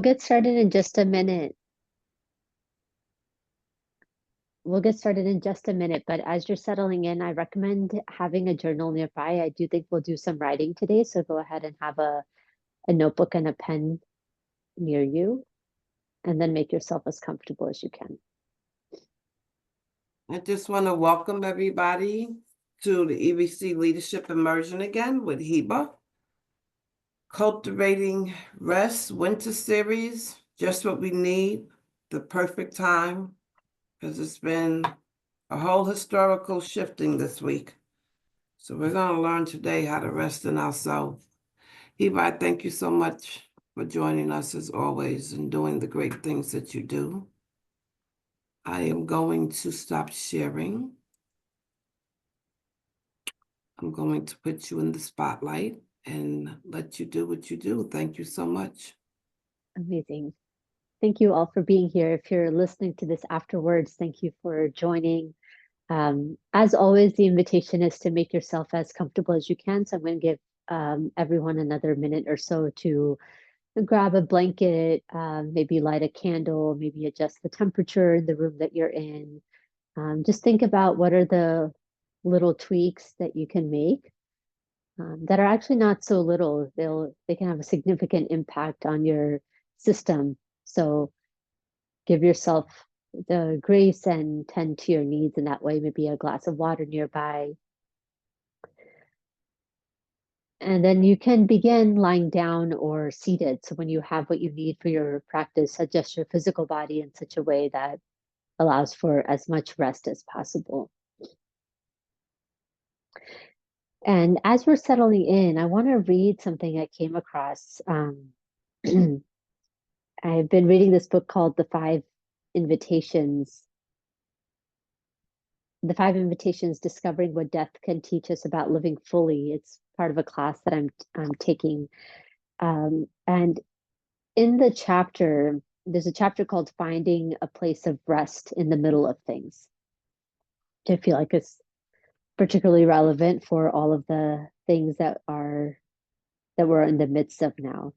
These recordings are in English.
Get started in just a minute. We'll get started in just a minute, but as you're settling in, I recommend having a journal nearby. I do think we'll do some writing today, so go ahead and have a notebook and a pen near you, and then make yourself as comfortable as you can. I just want to welcome everybody to the EVC Leadership Immersion again with Hiba. Cultivating Rest Winter Series, just what we need, the perfect time, because it's been a whole historical shifting this week. So we're going to learn today how to rest in ourselves. Hiba, I thank you so much for joining us as always and doing the great things that you do. I am going to stop sharing. I'm going to put you in the spotlight and let you do what you do. Thank you so much. Amazing. Thank you all for being here. If you're listening to this afterwards, thank you for joining. As always, the invitation is to make yourself as comfortable as you can. So I'm going to give everyone another minute or so to grab a blanket, maybe light a candle, maybe adjust the temperature in the room that you're in. Just think about what are the little tweaks that you can make that are actually not so little. They can have a significant impact on your system. So give yourself the grace and tend to your needs in that way. Maybe a glass of water nearby. And then you can begin lying down or seated. So when you have what you need for your practice, adjust your physical body in such a way that allows for as much rest as possible. And as we're settling in, I want to read something I came across. I've been reading this book called The Five Invitations. The Five Invitations: Discovering What Death Can Teach Us About Living Fully. It's part of a class that I'm taking. And in the chapter, there's a chapter called Finding a Place of Rest in the Middle of Things, which I feel like is particularly relevant for all of the things that we're in the midst of now.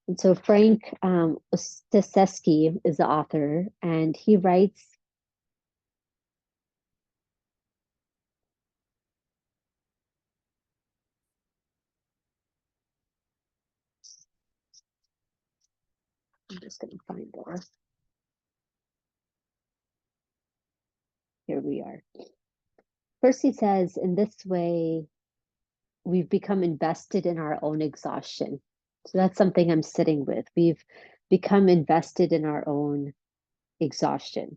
And so Frank Staszewski is the author, and he writes, I'm just going to find this. Here we are. First, he says, in this way, we've become invested in our own exhaustion. So that's something I'm sitting with. We've become invested in our own exhaustion.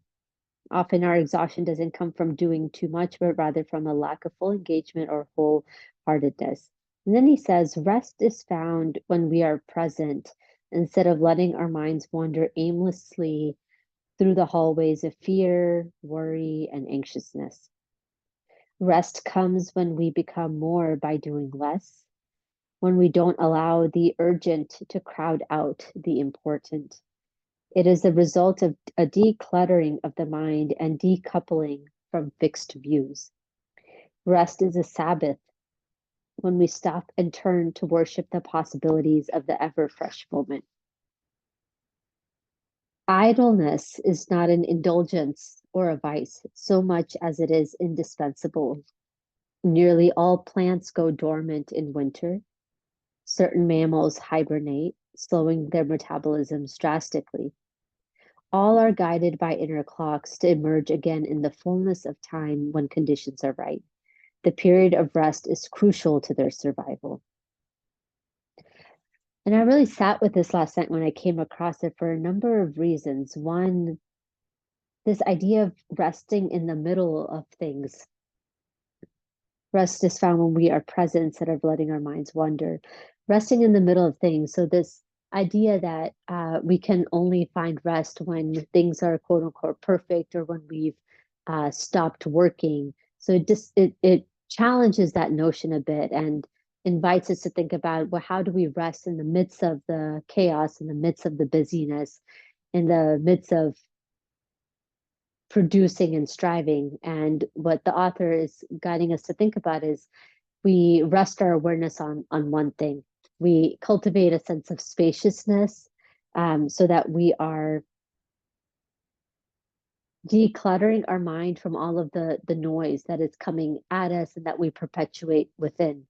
Often our exhaustion doesn't come from doing too much, but rather from a lack of full engagement or wholeheartedness. And then he says, rest is found when we are present instead of letting our minds wander aimlessly through the hallways of fear, worry, and anxiousness. Rest comes when we become more by doing less, when we don't allow the urgent to crowd out the important. It is the result of a decluttering of the mind and decoupling from fixed views. Rest is a Sabbath when we stop and turn to worship the possibilities of the ever fresh moment. Idleness is not an indulgence or a vice so much as it is indispensable. Nearly all plants go dormant in winter. Certain mammals hibernate, slowing their metabolisms drastically. All are guided by inner clocks to emerge again in the fullness of time when conditions are right. The period of rest is crucial to their survival. And I really sat with this last night when I came across it for a number of reasons. One, this idea of resting in the middle of things. Rest is found when we are present instead of letting our minds wander. Resting in the middle of things. So this idea that we can only find rest when things are quote unquote perfect or when we've stopped working. So it challenges that notion a bit and invites us to think about, well, how do we rest in the midst of the chaos, in the midst of the busyness, in the midst of producing and striving? And what the author is guiding us to think about is we rest our awareness on one thing. We cultivate a sense of spaciousness so that we are decluttering our mind from all of the noise that is coming at us and that we perpetuate within.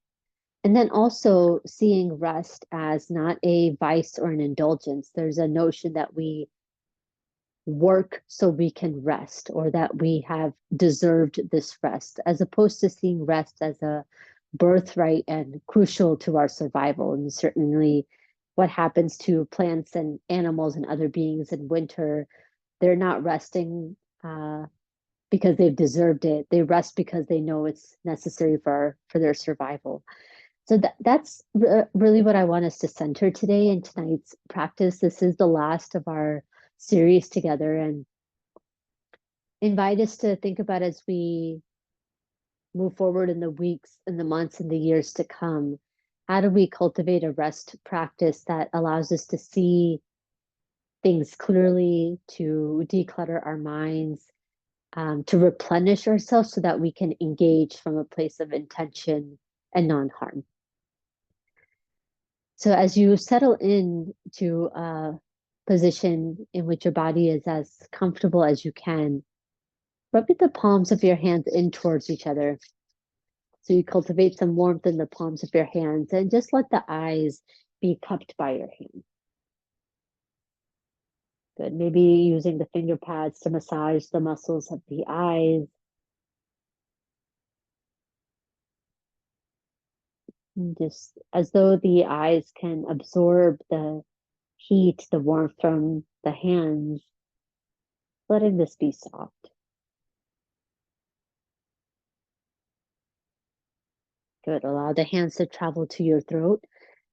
And then also seeing rest as not a vice or an indulgence. There's a notion that we work so we can rest, or that we have deserved this rest, as opposed to seeing rest as a birthright and crucial to our survival. And certainly what happens to plants and animals and other beings in winter, they're not resting because they've deserved it. They rest because they know it's necessary for their survival. So that's really what I want us to center today in tonight's practice. This is the last of our series together, and invite us to think about, as we move forward in the weeks and the months and the years to come, how do we cultivate a rest practice that allows us to see things clearly, to declutter our minds, to replenish ourselves so that we can engage from a place of intention and non-harm. So as you settle in to a position in which your body is as comfortable as you can, rub the palms of your hands in towards each other. So you cultivate some warmth in the palms of your hands, and just let the eyes be cupped by your hand. Good. Maybe using the finger pads to massage the muscles of the eyes. And just as though the eyes can absorb the heat, the warmth from the hands, letting this be soft. Good. Allow the hands to travel to your throat,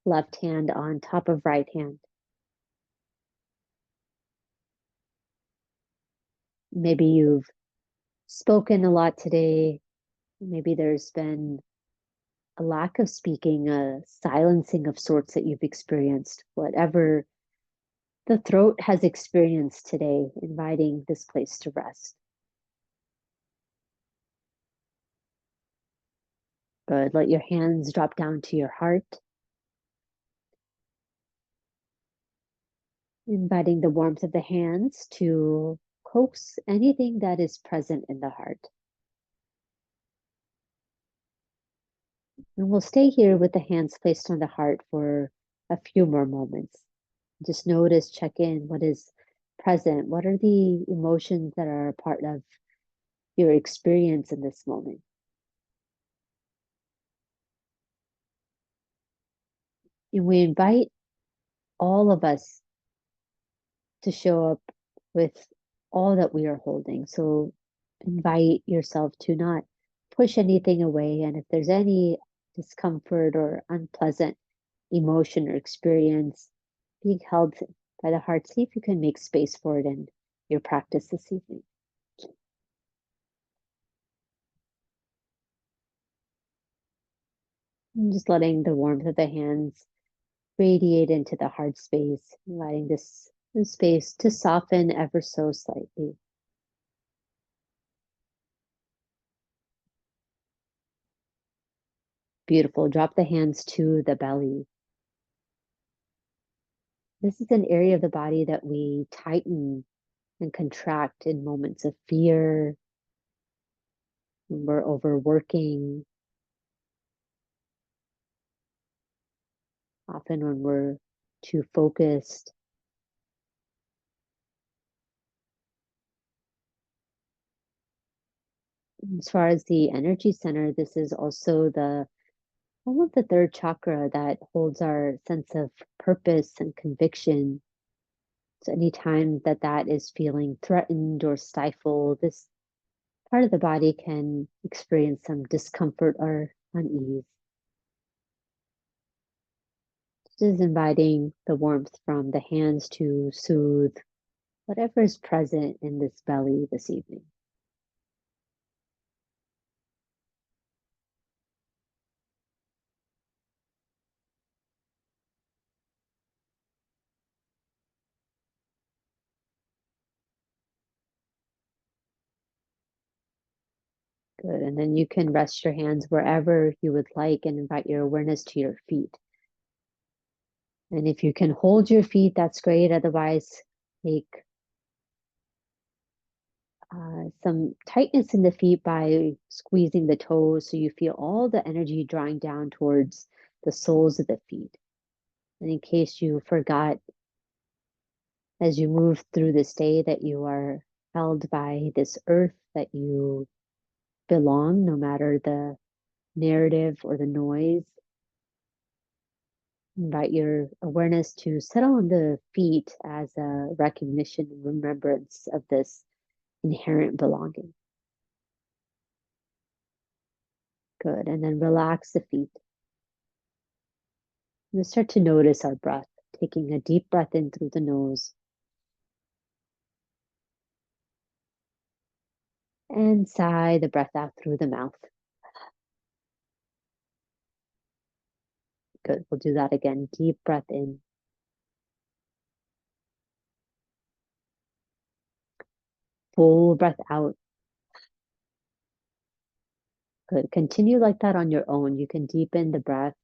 left hand on top of right hand. Maybe you've spoken a lot today. Maybe there's been a lack of speaking, a silencing of sorts that you've experienced. Whatever the throat has experienced today, inviting this place to rest. Good. Let your hands drop down to your heart, inviting the warmth of the hands to coax anything that is present in the heart. And we'll stay here with the hands placed on the heart for a few more moments. Just notice, check in, what is present? What are the emotions that are a part of your experience in this moment? And we invite all of us to show up with all that we are holding. So invite yourself to not push anything away. And if there's any discomfort or unpleasant emotion or experience being held by the heart, see if you can make space for it in your practice this evening. And just letting the warmth of the hands radiate into the heart space, letting this space to soften ever so slightly. Beautiful. Drop the hands to the belly. This is an area of the body that we tighten and contract in moments of fear, when we're overworking, often when we're too focused. As far as the energy center, this is also the home of the third chakra that holds our sense of purpose and conviction. So anytime that that is feeling threatened or stifled, this part of the body can experience some discomfort or unease. This is inviting the warmth from the hands to soothe whatever is present in this belly this evening. Good. And then you can rest your hands wherever you would like and invite your awareness to your feet. And if you can hold your feet, that's great. Otherwise, take some tightness in the feet by squeezing the toes so you feel all the energy drawing down towards the soles of the feet. And in case you forgot as you move through this day that you are held by this earth, that you belong no matter the narrative or the noise, invite your awareness to settle on the feet as a recognition and remembrance of this inherent belonging. Good. And then relax the feet. And start to notice our breath, taking a deep breath in through the nose and sigh the breath out through the mouth. Good. We'll do that again. Deep breath in. Full breath out. Good. Continue like that on your own. You can deepen the breath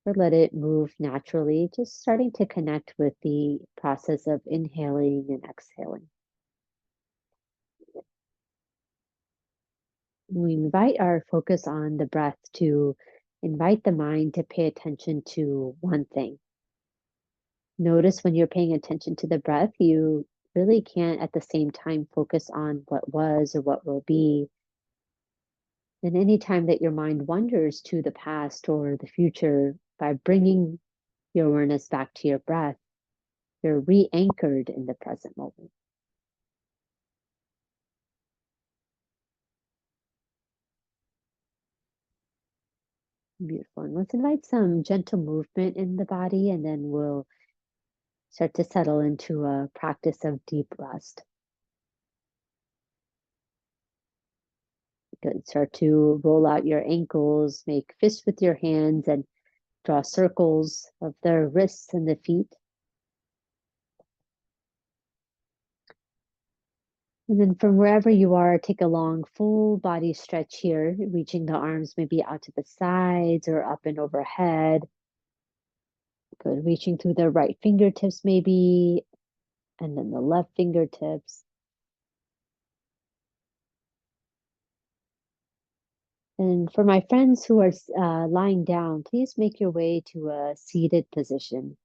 or let it move naturally, just starting to connect with the process of inhaling and exhaling. We invite our focus on the breath to invite the mind to pay attention to one thing. Notice when you're paying attention to the breath, you really can't at the same time focus on what was or what will be. And anytime that your mind wanders to the past or the future, by bringing your awareness back to your breath, you're re-anchored in the present moment. Beautiful. And let's invite some gentle movement in the body, and then we'll start to settle into a practice of deep rest. Good. Start to roll out your ankles, make fists with your hands, and draw circles of the wrists and the feet. And then from wherever you are, take a long full body stretch here, reaching the arms maybe out to the sides or up and overhead. Good. Reaching through the right fingertips maybe, and then the left fingertips. And for my friends who are lying down, please make your way to a seated position.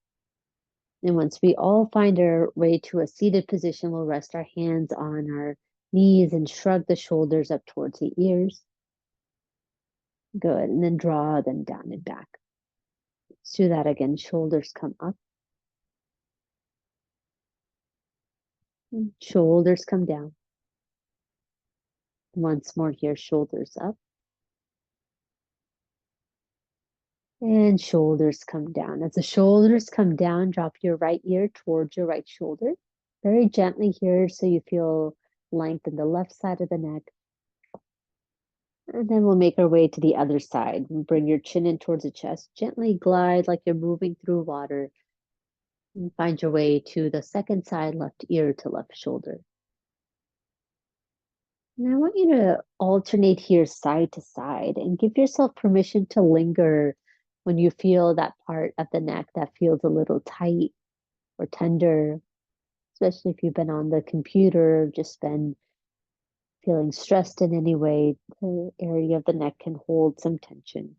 And once we all find our way to a seated position, we'll rest our hands on our knees and shrug the shoulders up towards the ears. Good. And then draw them down and back. Let's do that again. Shoulders come up. Shoulders come down. Once more here, shoulders up. And shoulders come down. As the shoulders come down, drop your right ear towards your right shoulder. Very gently here so you feel length in the left side of the neck. And then we'll make our way to the other side. Bring your chin in towards the chest. Gently glide like you're moving through water. And find your way to the second side, left ear to left shoulder. And I want you to alternate here side to side and give yourself permission to linger when you feel that part of the neck that feels a little tight or tender, especially if you've been on the computer, just been feeling stressed in any way, the area of the neck can hold some tension.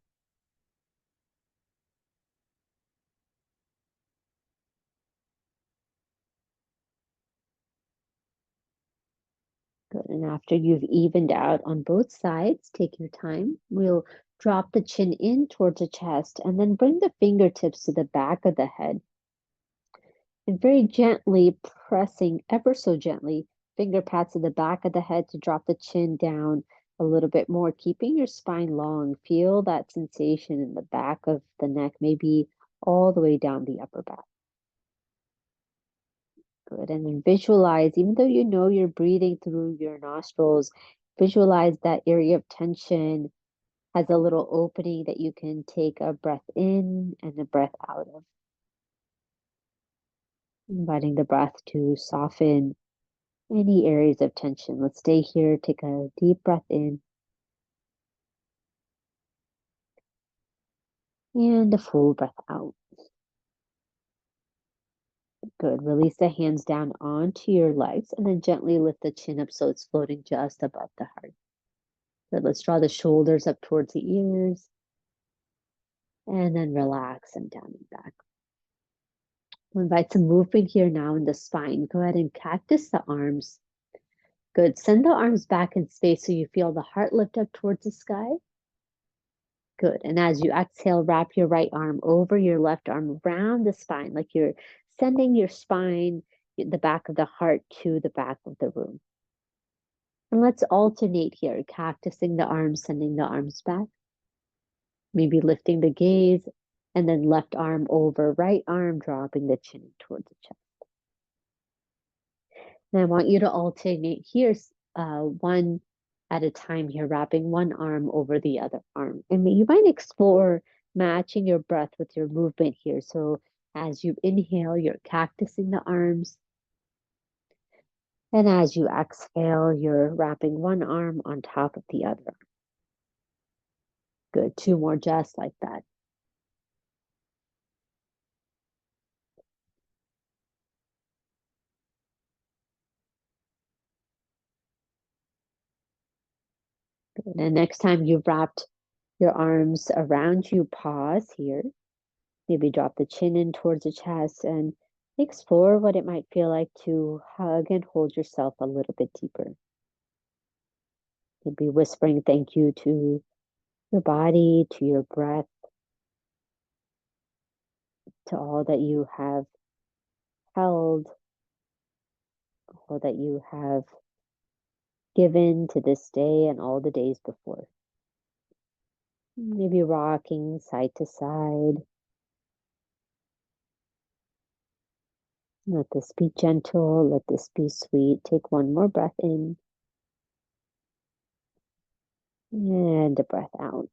Good. And after you've evened out on both sides, take your time. We'll drop the chin in towards the chest and then bring the fingertips to the back of the head. And very gently pressing, ever so gently, finger pats to the back of the head to drop the chin down a little bit more, keeping your spine long. Feel that sensation in the back of the neck, maybe all the way down the upper back. Good. And then visualize, even though you know you're breathing through your nostrils, visualize that area of tension has a little opening that you can take a breath in and a breath out of. Inviting the breath to soften any areas of tension. Let's stay here. Take a deep breath in and a full breath out. Good. Release the hands down onto your legs and then gently lift the chin up so it's floating just above the heart. Good. Let's draw the shoulders up towards the ears and then relax them down and back. We'll invite some movement here now in the spine. Go ahead and cactus the arms. Good. Send the arms back in space so you feel the heart lift up towards the sky. Good. And as you exhale, wrap your right arm over your left arm around the spine, like you're sending your spine, the back of the heart, to the back of the room. And let's alternate here, cactusing the arms, sending the arms back. Maybe lifting the gaze, and then left arm over right arm, dropping the chin towards the chest. And I want you to alternate here, one at a time here, wrapping one arm over the other arm. And you might explore matching your breath with your movement here. So as you inhale, you're cactusing the arms. And as you exhale, you're wrapping one arm on top of the other. Good. 2 more just like that. Good. And next time you've wrapped your arms around you, pause here. Maybe drop the chin in towards the chest and explore what it might feel like to hug and hold yourself a little bit deeper. Maybe whispering thank you to your body, to your breath, to all that you have held, all that you have given to this day and all the days before. Maybe rocking side to side. Let this be gentle. Let this be sweet. Take one more breath in. And a breath out.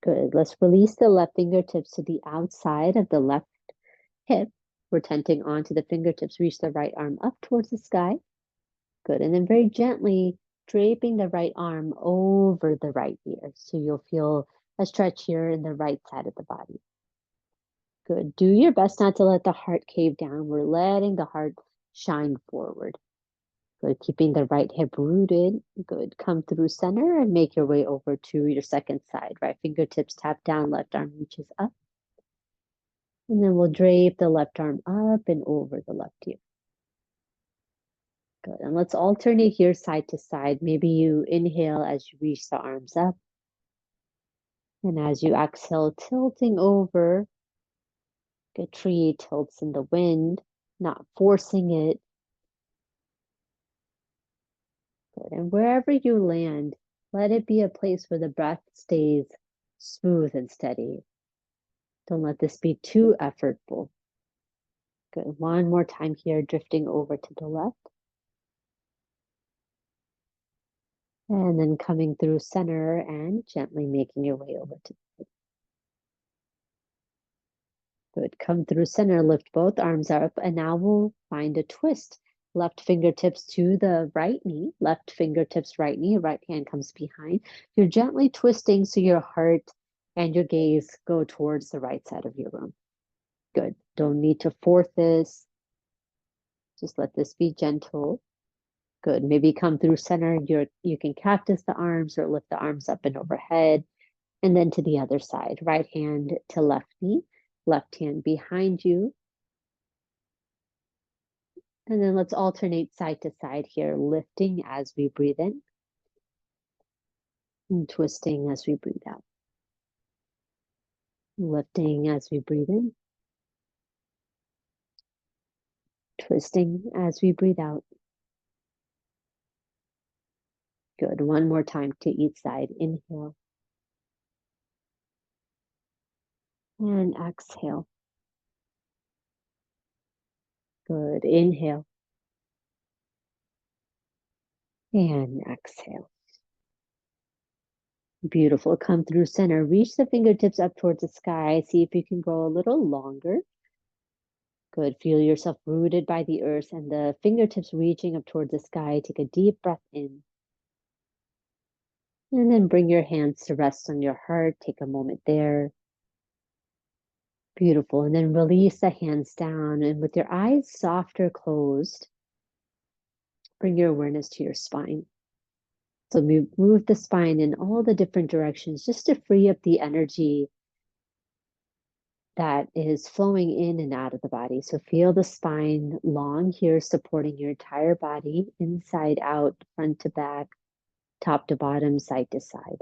Good. Let's release the left fingertips to the outside of the left hip. We're tenting onto the fingertips. Reach the right arm up towards the sky. Good. And then very gently draping the right arm over the right ear. So you'll feel a stretch here in the right side of the body. Good. Do your best not to let the heart cave down. We're letting the heart shine forward. Good. Keeping the right hip rooted. Good. Come through center and make your way over to your second side. Right fingertips tap down, left arm reaches up. And then we'll drape the left arm up and over the left ear. Good. And let's alternate here side to side. Maybe you inhale as you reach the arms up. And as you exhale, tilting over. A tree tilts in the wind, not forcing it. Good. And wherever you land, let it be a place where the breath stays smooth and steady. Don't let this be too effortful. Good. One more time here, drifting over to the left. And then coming through center and gently making your way over to the right. Good. Come through center, lift both arms up, and now we'll find a twist. Left fingertips to the right knee, left fingertips, right knee, right hand comes behind. You're gently twisting so your heart and your gaze go towards the right side of your room. Good. Don't need to force this. Just let this be gentle. Good. Maybe come through center. You can cactus the arms or lift the arms up and overhead. And then to the other side, right hand to left knee, left hand behind you. And then let's alternate side to side here, lifting as we breathe in and twisting as we breathe out. Lifting as we breathe in, twisting as we breathe out. Good. One more time to each side. Inhale and exhale. Good. Inhale and exhale. Beautiful. Come through center. Reach the fingertips up towards the sky. See if you can go a little longer. Good. Feel yourself rooted by the earth and the fingertips reaching up towards the sky. Take a deep breath in. And then bring your hands to rest on your heart. Take a moment there. Beautiful. And then release the hands down. And with your eyes soft or closed, bring your awareness to your spine. So move the spine in all the different directions just to free up the energy that is flowing in and out of the body. So feel the spine long here, supporting your entire body, inside out, front to back, top to bottom, side to side.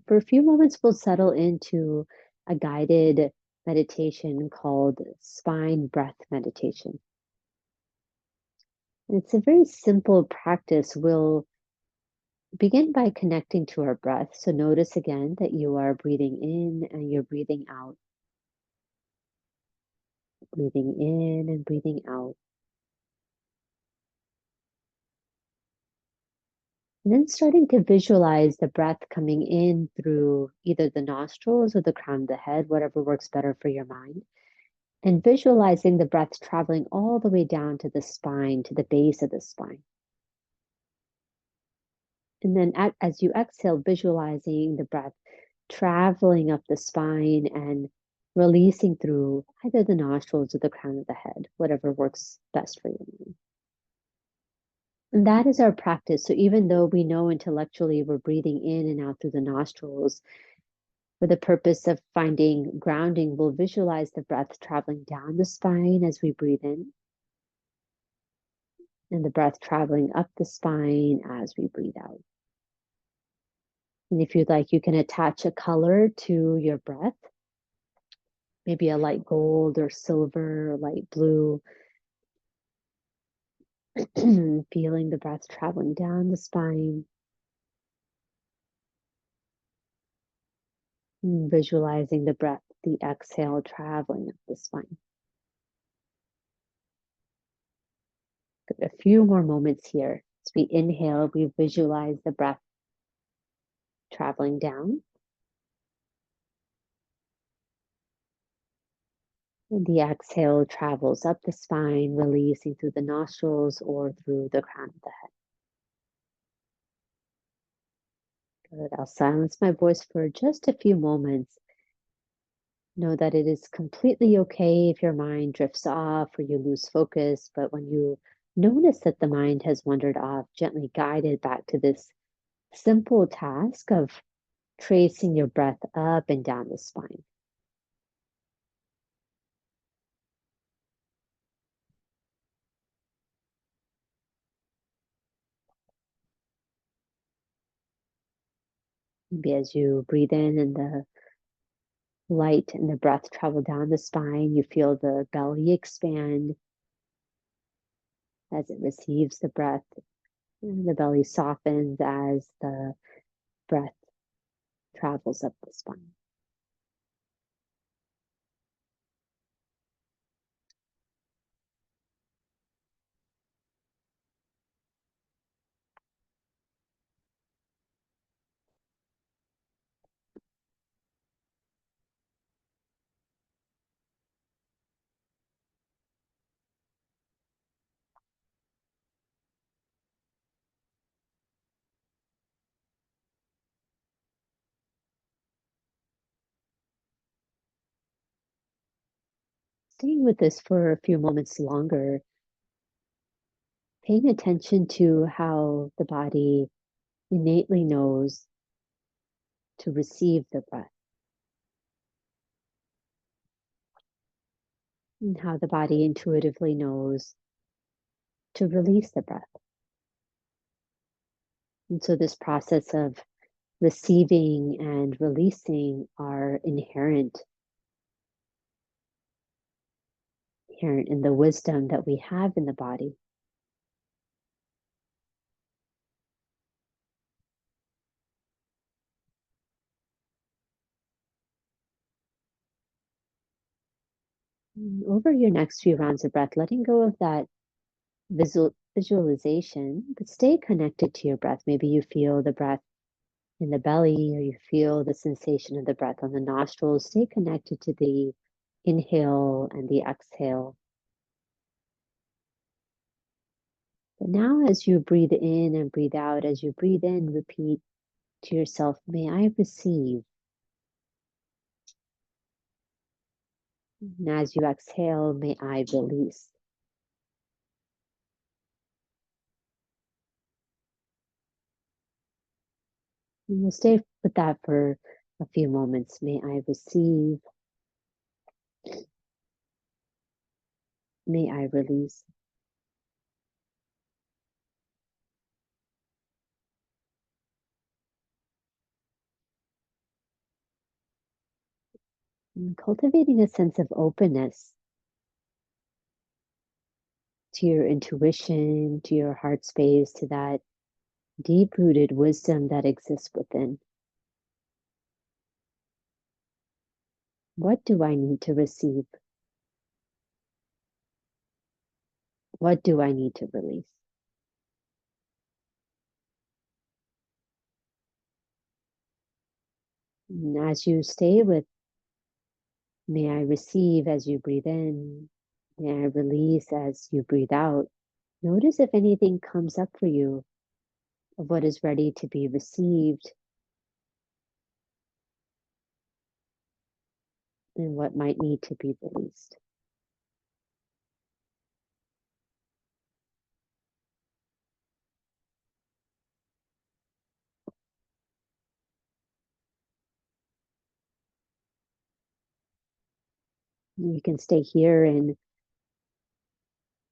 For a few moments, we'll settle into a guided meditation called spine breath meditation. And it's a very simple practice. We'll begin by connecting to our breath. So notice again that you are breathing in and you're breathing out. Breathing in and breathing out. And then starting to visualize the breath coming in through either the nostrils or the crown of the head, whatever works better for your mind. And visualizing the breath traveling all the way down to the spine, to the base of the spine. And then as you exhale, visualizing the breath traveling up the spine and releasing through either the nostrils or the crown of the head, whatever works best for you. And that is our practice. So even though we know intellectually we're breathing in and out through the nostrils, for the purpose of finding grounding, we'll visualize the breath traveling down the spine as we breathe in, and the breath traveling up the spine as we breathe out. And if you'd like, you can attach a color to your breath, maybe a light gold or silver or light blue. Feeling the breath traveling down the spine. Visualizing the breath, the exhale traveling up the spine. A few more moments here. As we inhale, we visualize the breath traveling down. And the exhale travels up the spine, releasing through the nostrils or through the crown of the head. Good. I'll silence my voice for just a few moments. Know that it is completely okay if your mind drifts off or you lose focus, but when you notice that the mind has wandered off, gently guide it back to this simple task of tracing your breath up and down the spine. Maybe as you breathe in and the light and the breath travel down the spine, you feel the belly expand as it receives the breath. And the belly softens as the breath travels up the spine. Staying with this for a few moments longer, paying attention to how the body innately knows to receive the breath, and how the body intuitively knows to release the breath. And so this process of receiving and releasing are inherent in the wisdom that we have in the body. Over your next few rounds of breath, letting go of that visualization, but stay connected to your breath. Maybe you feel the breath in the belly, or you feel the sensation of the breath on the nostrils. Stay connected to the inhale and the exhale. But now as you breathe in and breathe out, as you breathe in, repeat, to yourself, may I receive. And as you exhale, may I release. And we'll stay with that for a few moments. May I receive. May I release. And cultivating a sense of openness to your intuition, to your heart space, to that deep-rooted wisdom that exists within. What do I need to receive? What do I need to release? And as you stay with, may I receive as you breathe in, may I release as you breathe out, notice if anything comes up for you of what is ready to be received and what might need to be released. You can stay here in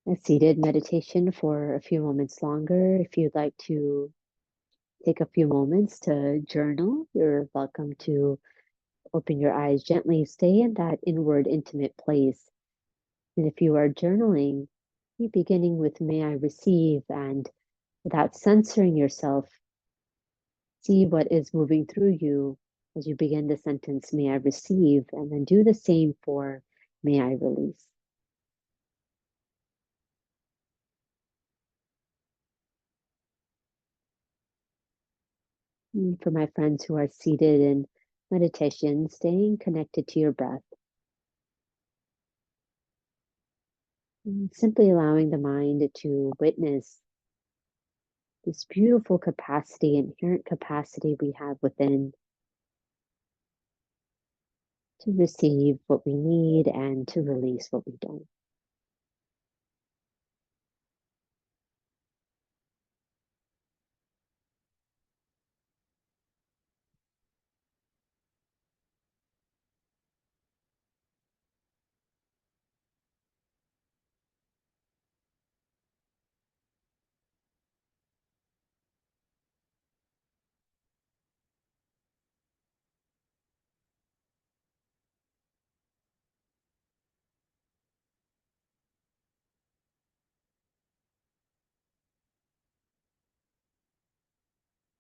a seated meditation for a few moments longer. If you'd like to take a few moments to journal, you're welcome to open your eyes gently. Stay in that inward, intimate place. And if you are journaling, be beginning with may I receive, and without censoring yourself, see what is moving through you as you begin the sentence, may I receive, and then do the same for may I release. And for my friends who are seated in meditation, staying connected to your breath. And simply allowing the mind to witness this beautiful capacity, inherent capacity we have within to receive what we need and to release what we don't.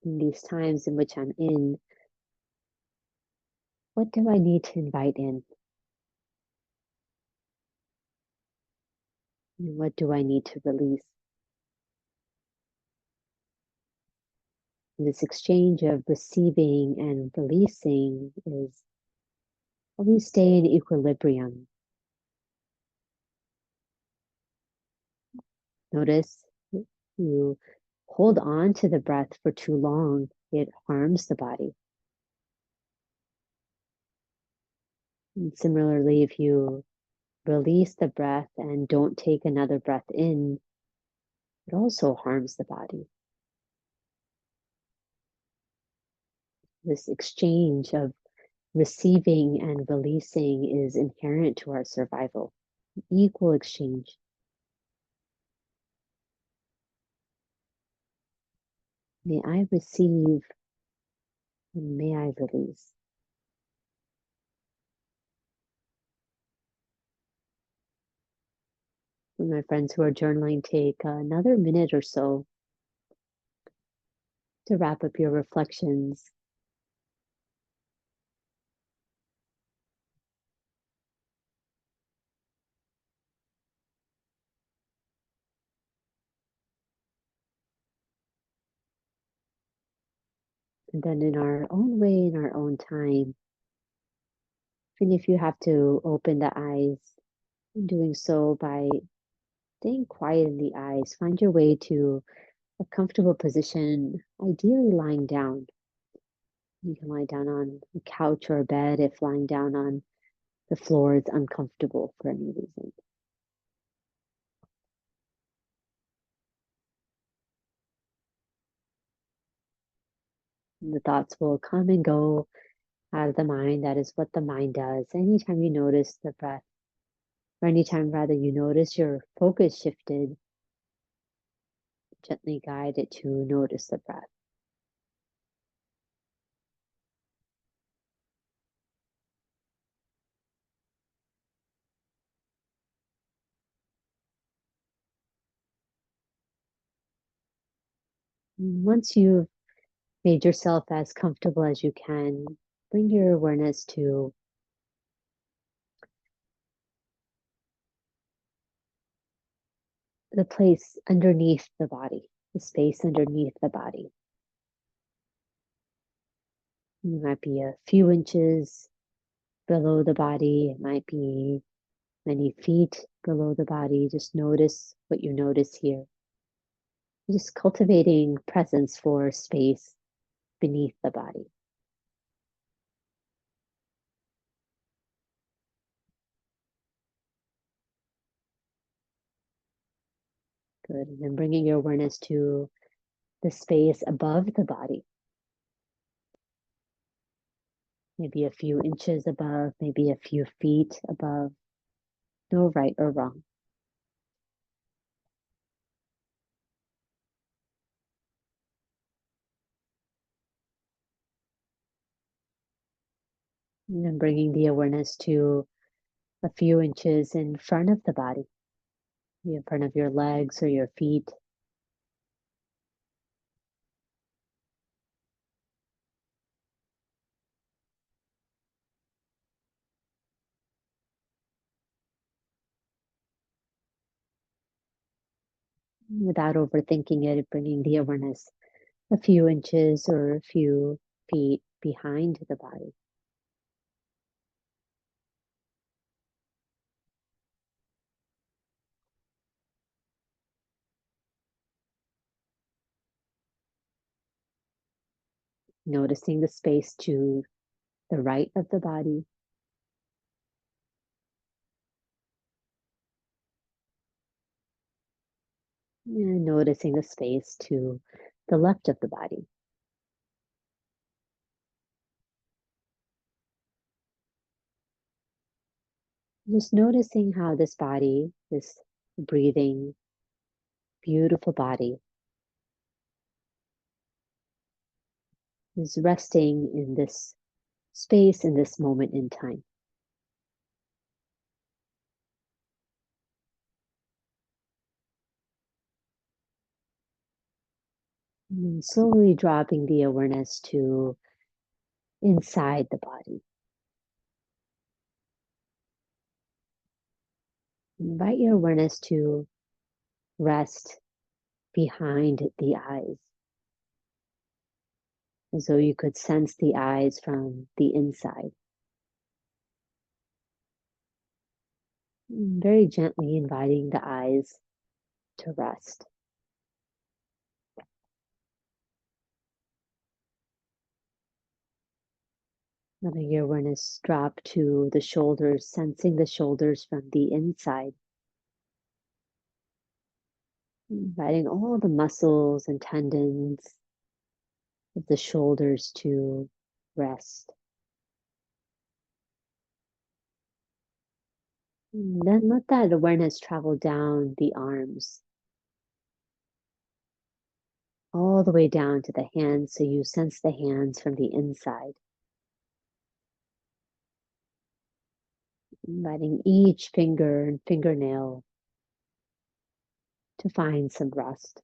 In these times in which I'm in, what do I need to invite in? And what do I need to release? And this exchange of receiving and releasing is how we stay in equilibrium. Notice you hold on to the breath for too long, it harms the body. And similarly, if you release the breath and don't take another breath in, it also harms the body. This exchange of receiving and releasing is inherent to our survival. Equal exchange. May I receive and may I release. For my friends who are journaling, take another minute or so to wrap up your reflections. And then in our own way, in our own time, even if you have to open the eyes, doing so by staying quiet in the eyes, find your way to a comfortable position, ideally lying down. You can lie down on a couch or a bed if lying down on the floor is uncomfortable for any reason. And the thoughts will come and go out of the mind. That is what the mind does. Anytime you notice the breath, or anytime rather you notice your focus shifted, gently guide it to notice the breath. And once you've made yourself as comfortable as you can, bring your awareness to the place underneath the body, the space underneath the body. It might be a few inches below the body. It might be many feet below the body. Just notice what you notice here. Just cultivating presence for space beneath the body. Good. And then bringing your awareness to the space above the body. Maybe a few inches above, maybe a few feet above. No right or wrong. And then bringing the awareness to a few inches in front of the body, in front of your legs or your feet. Without overthinking it, bringing the awareness a few inches or a few feet behind the body. Noticing the space to the right of the body. And noticing the space to the left of the body. Just noticing how this body, this breathing, beautiful body, is resting in this space, in this moment in time. And then slowly dropping the awareness to inside the body. Invite your awareness to rest behind the eyes, as though you could sense the eyes from the inside. Very gently inviting the eyes to rest. Letting your awareness drop to the shoulders, sensing the shoulders from the inside. Inviting all the muscles and tendons of the shoulders to rest. And then let that awareness travel down the arms, all the way down to the hands, so you sense the hands from the inside. Inviting each finger and fingernail to find some rest.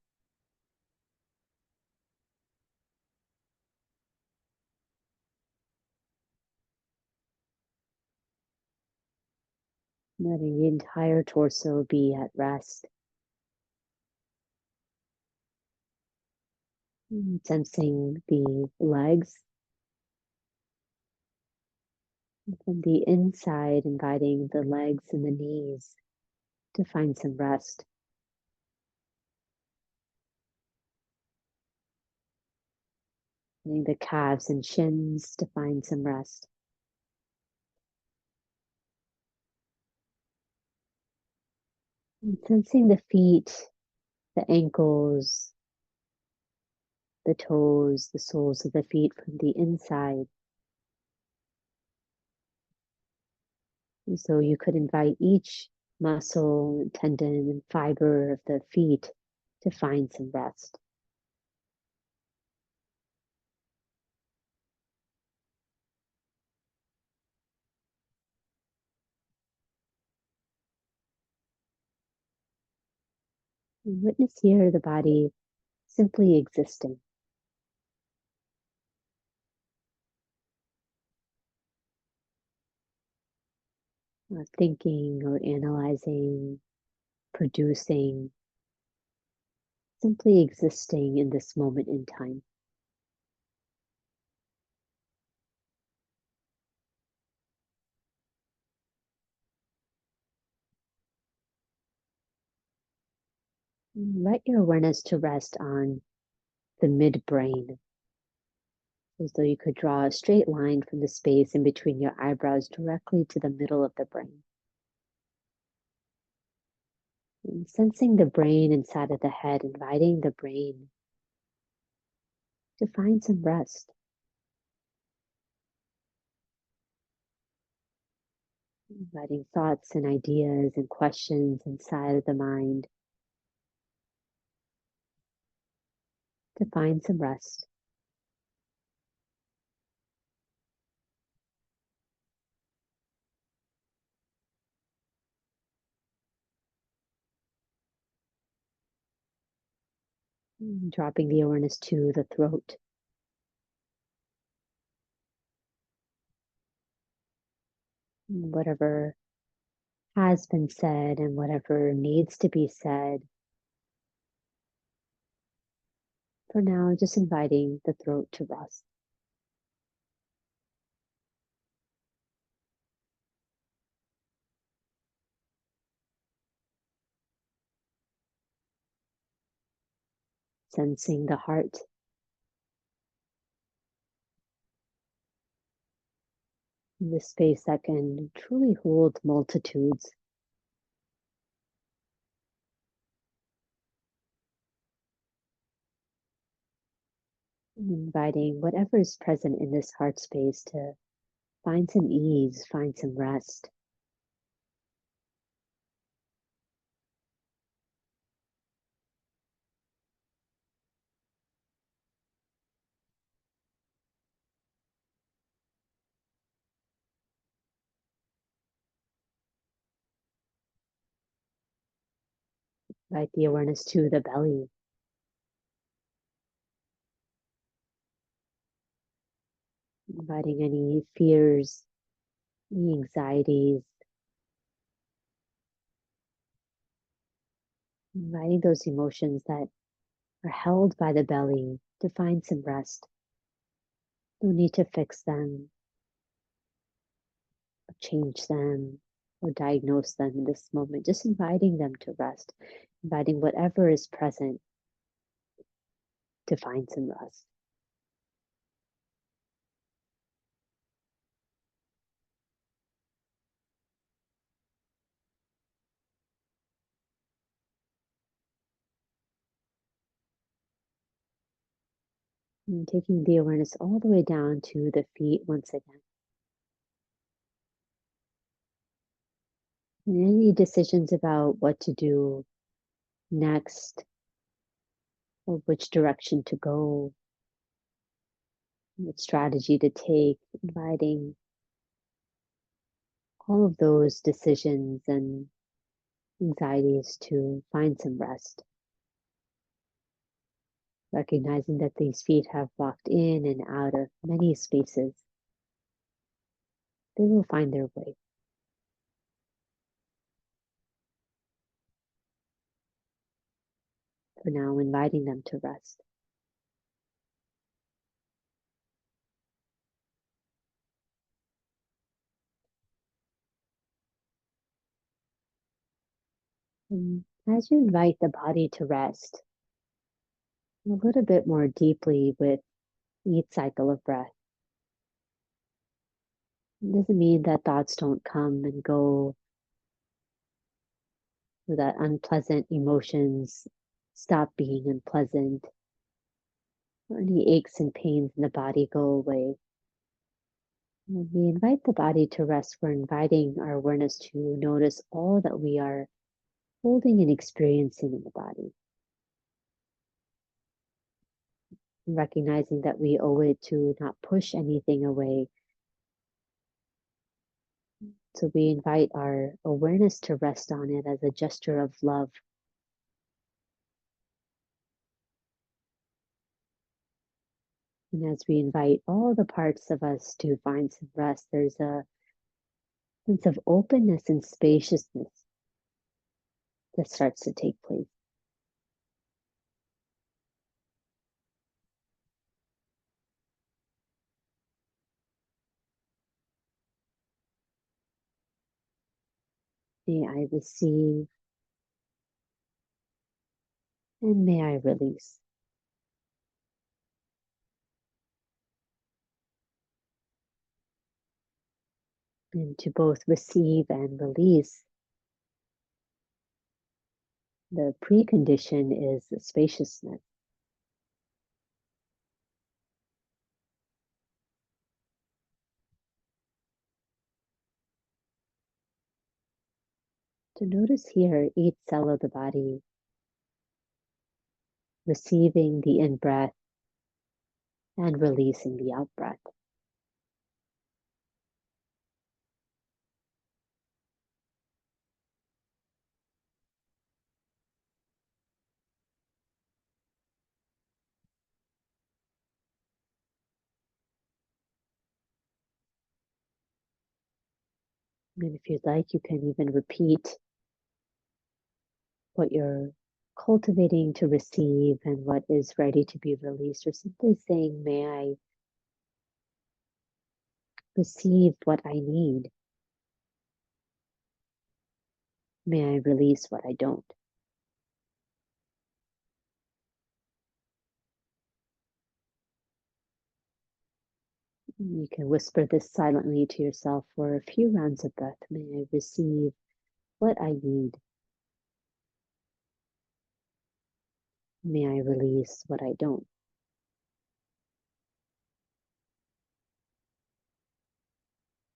Letting the entire torso be at rest. Sensing the legs. From the inside, inviting the legs and the knees to find some rest. Letting the calves and shins to find some rest. And sensing the feet, the ankles, the toes, the soles of the feet from the inside. And so you could invite each muscle, tendon, and fiber of the feet to find some rest. And witness here the body simply existing, not thinking or analyzing, producing, simply existing in this moment in time. Let your awareness to rest on the midbrain, as though you could draw a straight line from the space in between your eyebrows directly to the middle of the brain. And sensing the brain inside of the head, inviting the brain to find some rest. Inviting thoughts and ideas and questions inside of the mind to find some rest. Dropping the awareness to the throat. Whatever has been said and whatever needs to be said. For now, just inviting the throat to rest. Sensing the heart. The space that can truly hold multitudes. Inviting whatever is present in this heart space to find some ease, find some rest. Invite the awareness to the belly. Inviting any fears, any anxieties. Inviting those emotions that are held by the belly to find some rest. No need to fix them, or change them, or diagnose them in this moment. Just inviting them to rest. Inviting whatever is present to find some rest. And taking the awareness all the way down to the feet once again. And any decisions about what to do next, or which direction to go, what strategy to take, inviting all of those decisions and anxieties to find some rest. Recognizing that these feet have walked in and out of many spaces, they will find their way. For now, inviting them to rest. And as you invite the body to rest a little bit more deeply with each cycle of breath. It doesn't mean that thoughts don't come and go, or that unpleasant emotions stop being unpleasant, or any aches and pains in the body go away. When we invite the body to rest, we're inviting our awareness to notice all that we are holding and experiencing in the body. Recognizing that we owe it to not push anything away. So we invite our awareness to rest on it as a gesture of love. And as we invite all the parts of us to find some rest, there's a sense of openness and spaciousness that starts to take place. May I receive and may I release. And to both receive and release, the precondition is the spaciousness. To notice here each cell of the body receiving the in-breath and releasing the out-breath. And if you'd like, you can even repeat what you're cultivating to receive and what is ready to be released, or simply saying, may I receive what I need? May I release what I don't? You can whisper this silently to yourself for a few rounds of breath. May I receive what I need? May I release what I don't?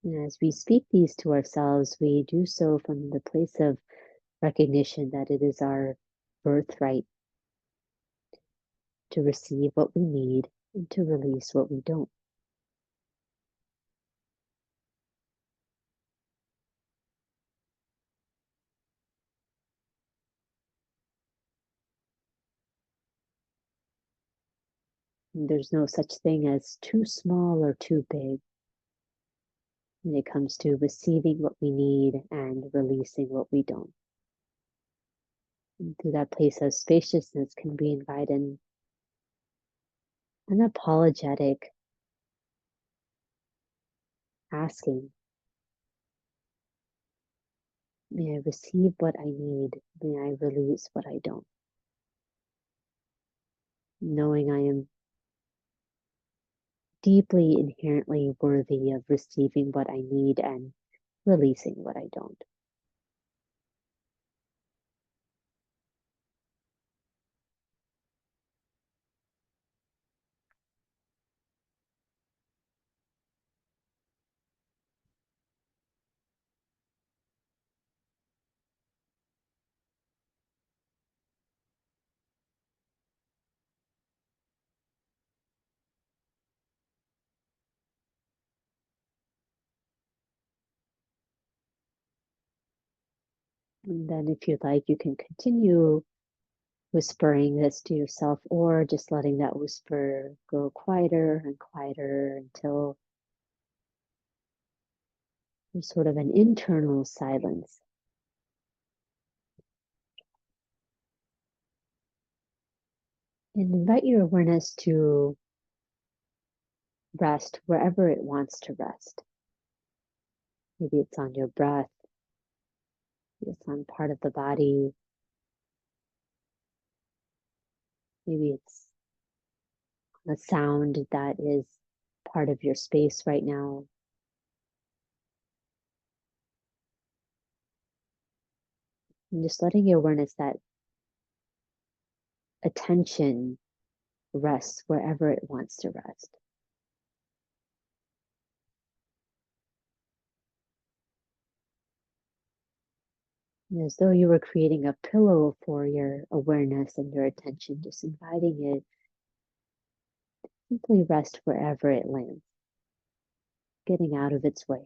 And as we speak these to ourselves, we do so from the place of recognition that it is our birthright to receive what we need and to release what we don't. And there's no such thing as too small or too big when it comes to receiving what we need and releasing what we don't. And through that place of spaciousness can we invite an unapologetic asking, may I receive what I need? May I release what I don't? Knowing I am deeply inherently worthy of receiving what I need and releasing what I don't. And then if you'd like, you can continue whispering this to yourself or just letting that whisper grow quieter and quieter until there's sort of an internal silence. And invite your awareness to rest wherever it wants to rest. Maybe it's on your breath, maybe it's on part of the body, maybe it's a sound that is part of your space right now. And just letting your awareness, that attention, rests wherever it wants to rest. And as though you were creating a pillow for your awareness and your attention, just inviting it simply rest wherever it lands, getting out of its way.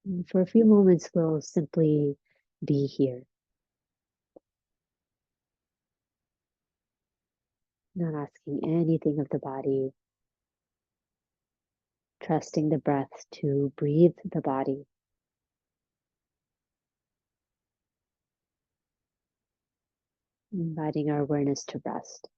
And for a few moments, we'll simply be here, not asking anything of the body, trusting the breath to breathe the body. Inviting our awareness to rest.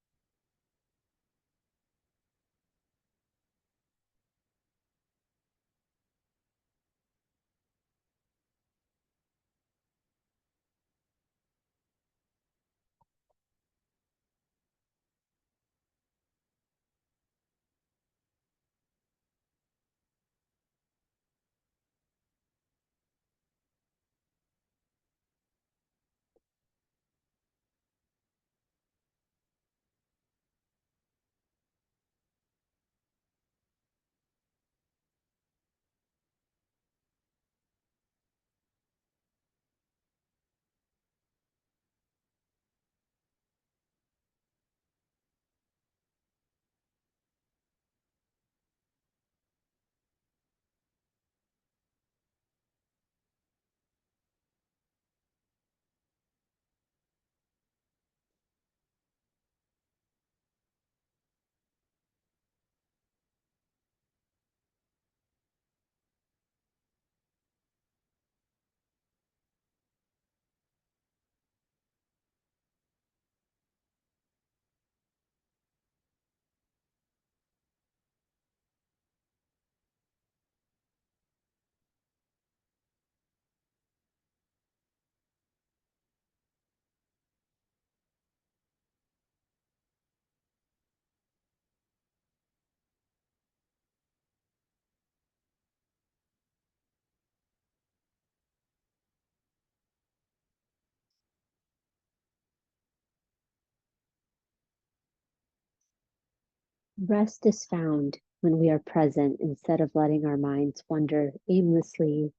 Rest is found when we are present instead of letting our minds wander aimlessly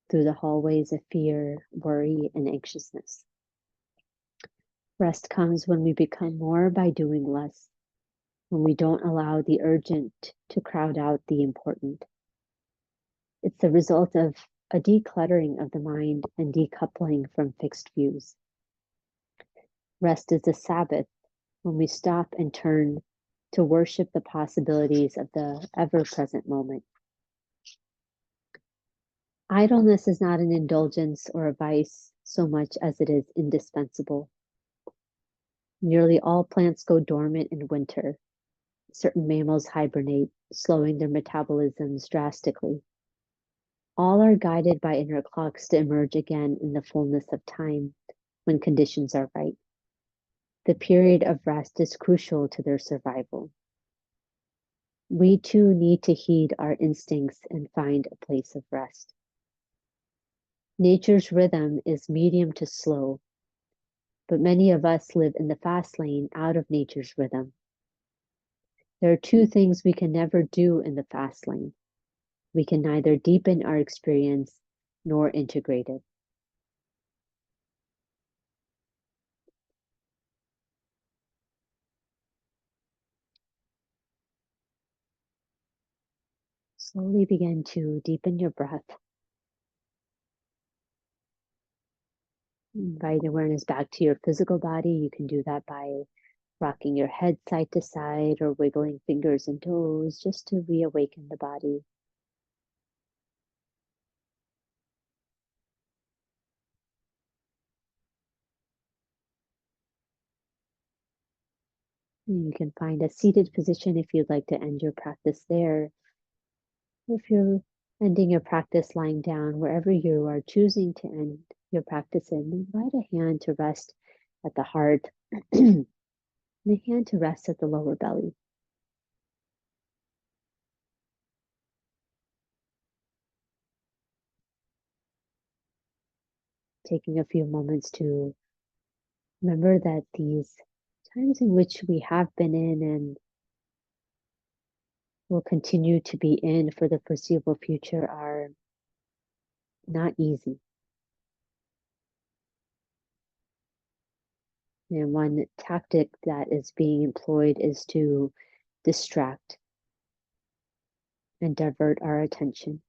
through the hallways of fear, worry, and anxiousness. Rest comes when we become more by doing less, when we don't allow the urgent to crowd out the important. It's the result of a decluttering of the mind and decoupling from fixed views. Rest is a Sabbath when we stop and turn to worship the possibilities of the ever-present moment. Idleness is not an indulgence or a vice so much as it is indispensable. Nearly all plants go dormant in winter. Certain mammals hibernate, slowing their metabolisms drastically. All are guided by inner clocks to emerge again in the fullness of time when conditions are right. The period of rest is crucial to their survival. We too need to heed our instincts and find a place of rest. Nature's rhythm is medium to slow, but many of us live in the fast lane out of nature's rhythm. There are two things we can never do in the fast lane. We can neither deepen our experience nor integrate it. Slowly begin to deepen your breath. Invite awareness back to your physical body. You can do that by rocking your head side to side or wiggling fingers and toes just to reawaken the body. You can find a seated position if you'd like to end your practice there. If you're ending your practice lying down, wherever you are choosing to end, your practice in, invite a hand to rest at the heart and a hand to rest at the lower belly. Taking a few moments to remember that these times in which we have been in and will continue to be in for the foreseeable future are not easy. And one tactic that is being employed is to distract and divert our attention.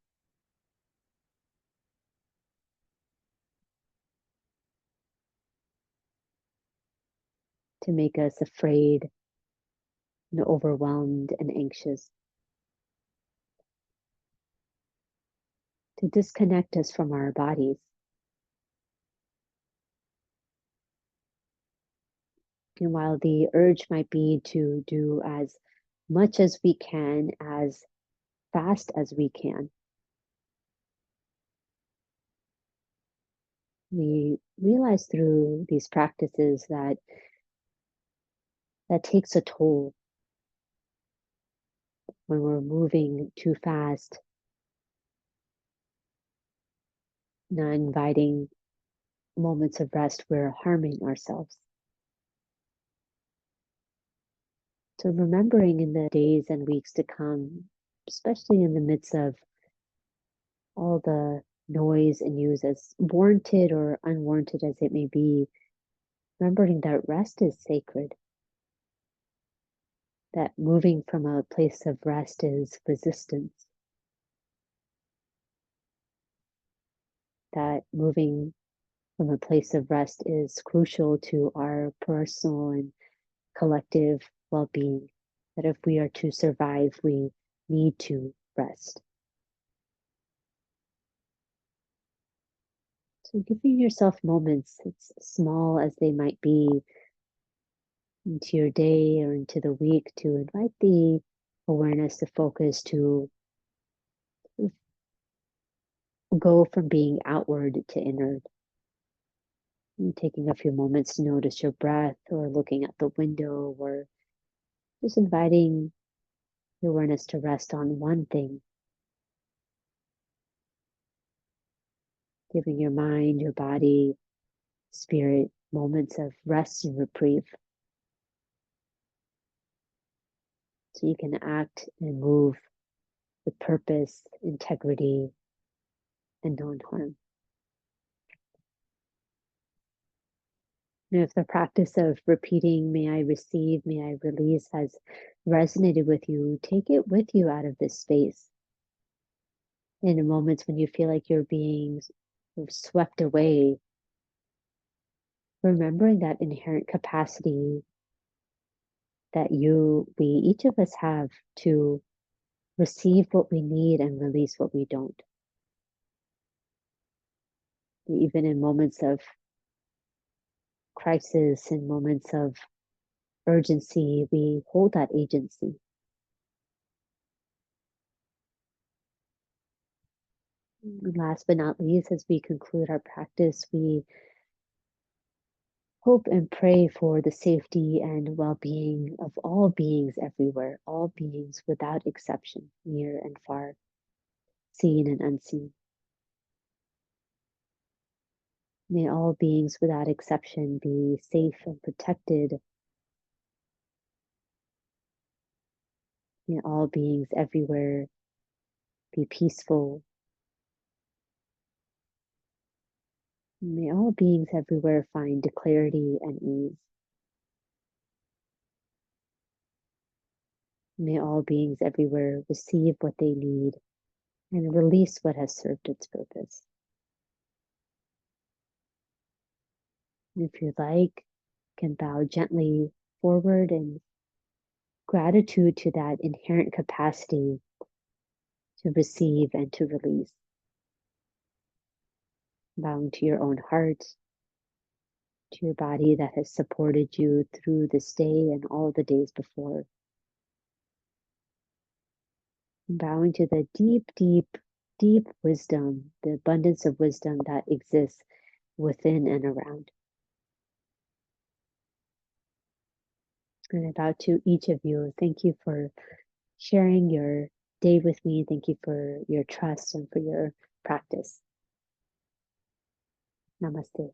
To make us afraid and overwhelmed and anxious. To disconnect us from our bodies. And while the urge might be to do as much as we can, as fast as we can, we realize through these practices that takes a toll when we're moving too fast, not inviting moments of rest, we're harming ourselves. So remembering in the days and weeks to come, especially in the midst of all the noise and news, as warranted or unwarranted as it may be, remembering that rest is sacred, that moving from a place of rest is resistance, that moving from a place of rest is crucial to our personal and collective well-being, that if we are to survive, we need to rest. So giving yourself moments, as small as they might be, into your day or into the week, to invite the awareness, the focus to go from being outward to inward. And taking a few moments to notice your breath, or looking at the window, or just inviting the awareness to rest on one thing. Giving your mind, your body, spirit moments of rest and reprieve. So you can act and move with purpose, integrity, and non-harm. And if the practice of repeating, may I receive, may I release, has resonated with you, take it with you out of this space. In moments when you feel like you're being swept away, remembering that inherent capacity that we, each of us have to receive what we need and release what we don't. Even in moments of crisis, in moments of urgency, we hold that agency. And last but not least, as we conclude our practice, we hope and pray for the safety and well-being of all beings everywhere, all beings without exception, near and far, seen and unseen. May all beings without exception be safe and protected. May all beings everywhere be peaceful. May all beings everywhere find clarity and ease. May all beings everywhere receive what they need and release what has served its purpose. If you'd like, you can bow gently forward in gratitude to that inherent capacity to receive and to release. Bowing to your own heart, to your body that has supported you through this day and all the days before. Bowing to the deep, deep, deep wisdom, the abundance of wisdom that exists within and around. And I bow to each of you. Thank you for sharing your day with me. Thank you for your trust and for your practice. Namaste.